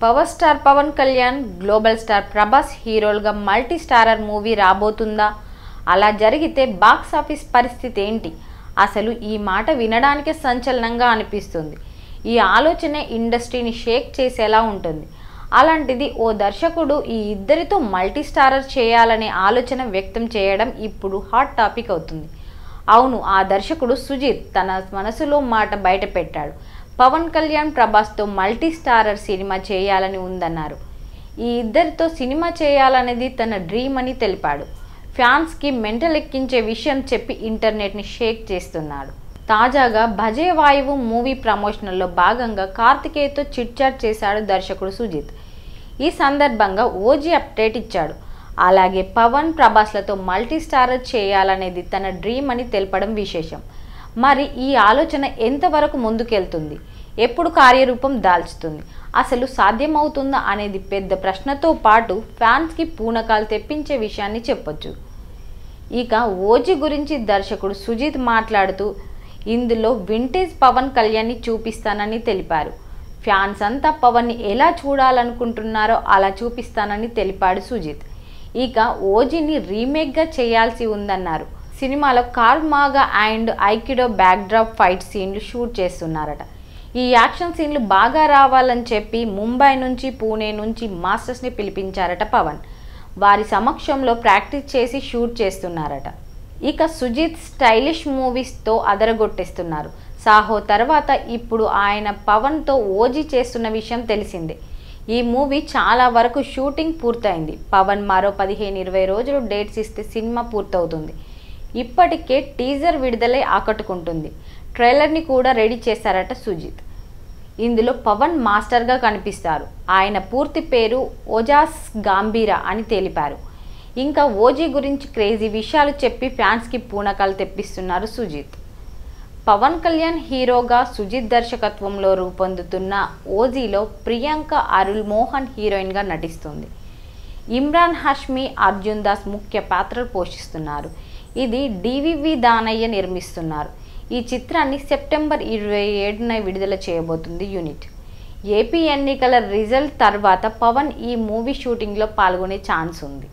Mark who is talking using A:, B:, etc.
A: Power star Pavan Kalyan, global star Prabhas హీరోలుగా multi starrer movie రాబోతుందా? అలా జరిగితే బాక్స్ ఆఫీస్ పరిస్థితి ఏంటి? అసలు ఈ మాట వినడానికే సంచలనంగా అనిపిస్తుంది. ఈ ఆలోచనే ఇండస్ట్రీని షేక్ చేసేలా ఉంటుంది. అలాంటిది ఓ దర్శకుడు ఈ ఇద్దరితో మల్టీ స్టారర్ చేయాలనే ఆలోచన వ్యక్తం చేయడం ఇప్పుడు హాట్ టాపిక్ అవుతుంది. అవును, ఆ దర్శకుడు సుజిత్ తన మనసులో మాట బయట పెట్టాడు. పవన్ కళ్యాణ్, ప్రభాస్తో మల్టీ స్టారర్ సినిమా చేయాలని ఉందన్నారు. ఈ ఇద్దరితో సినిమా చేయాలనేది తన డ్రీమ్ అని తెలిపాడు. ఫ్యాన్స్కి మెంటల్ ఎక్కించే విషయం చెప్పి ఇంటర్నెట్ని షేక్ చేస్తున్నాడు. తాజాగా భజే వాయువు మూవీ ప్రమోషనల్లో భాగంగా కార్తికేయతో చిట్ చాట్ చేశాడు దర్శకుడు సుజిత్. ఈ సందర్భంగా ఓజీ అప్డేట్ ఇచ్చాడు. అలాగే పవన్, ప్రభాస్లతో మల్టీ స్టారర్ చేయాలనేది తన డ్రీమ్ అని తెలపడం విశేషం. మరి ఈ ఆలోచన ఎంతవరకు ముందుకెళ్తుంది? ఎప్పుడు కార్యరూపం దాల్చుతుంది? అసలు సాధ్యమవుతుందా అనేది పెద్ద ప్రశ్నతో పాటు ఫ్యాన్స్కి పూనకాలు తెప్పించే విషయాన్ని చెప్పొచ్చు. ఇక ఓజీ గురించి దర్శకుడు సుజిత్ మాట్లాడుతూ ఇందులో వింటేజ్ పవన్ కళ్యాణ్ని చూపిస్తానని తెలిపారు. ఫ్యాన్స్ అంతా పవన్ని ఎలా చూడాలనుకుంటున్నారో అలా చూపిస్తానని తెలిపాడు సుజిత్. ఇక ఓజీని రీమేక్గా చేయాల్సి ఉందన్నారు. సినిమాలో Krav Maga and aikido backdrop fight సీన్లు షూట్ చేస్తున్నారట. ఈ యాక్షన్ సీన్లు బాగా రావాలని చెప్పి ముంబై నుంచి, పూణే నుంచి మాస్టర్స్ని పిలిపించారట పవన్. వారి సమక్షంలో ప్రాక్టీస్ చేసి షూట్ చేస్తున్నారట. ఇక సుజిత్ స్టైలిష్ మూవీస్తో అదరగొట్టేస్తున్నారు. సాహో తర్వాత ఇప్పుడు ఆయన పవన్తో ఓజీ చేస్తున్న విషయం తెలిసిందే. ఈ మూవీ చాలా వరకు షూటింగ్ పూర్తయింది. పవన్ మరో 15-20 రోజులు డేట్స్ ఇస్తే సినిమా పూర్తవుతుంది. ఇప్పటికే టీజర్ విడుదలై ఆకట్టుకుంటుంది. ట్రైలర్ని కూడా రెడీ చేశారట సుజిత్. ఇందులో పవన్ మాస్టర్గా కనిపిస్తారు. ఆయన పూర్తి పేరు ఓజాస్ గాంభీరా అని తెలిపారు. ఇంకా ఓజీ గురించి క్రేజీ విషయాలు చెప్పి ఫ్యాన్స్కి పూనకాలు తెప్పిస్తున్నారు సుజిత్. పవన్ కళ్యాణ్ హీరోగా సుజిత్ దర్శకత్వంలో రూపొందుతున్న ఓజీలో ప్రియాంక అరుల్ మోహన్ హీరోయిన్గా నటిస్తుంది. ఇమ్రాన్ హష్మి, అర్జున్ దాస్ ముఖ్య పాత్రలు పోషిస్తున్నారు. ఇది డివివి దానయ్య నిర్మిస్తున్నారు. ఈ చిత్రాన్ని సెప్టెంబర్ 27న విడుదల చేయబోతుంది యూనిట్. ఏపీ ఎన్నికల రిజల్ట్ తర్వాత పవన్ ఈ మూవీ షూటింగ్లో పాల్గొనే ఛాన్స్ ఉంది.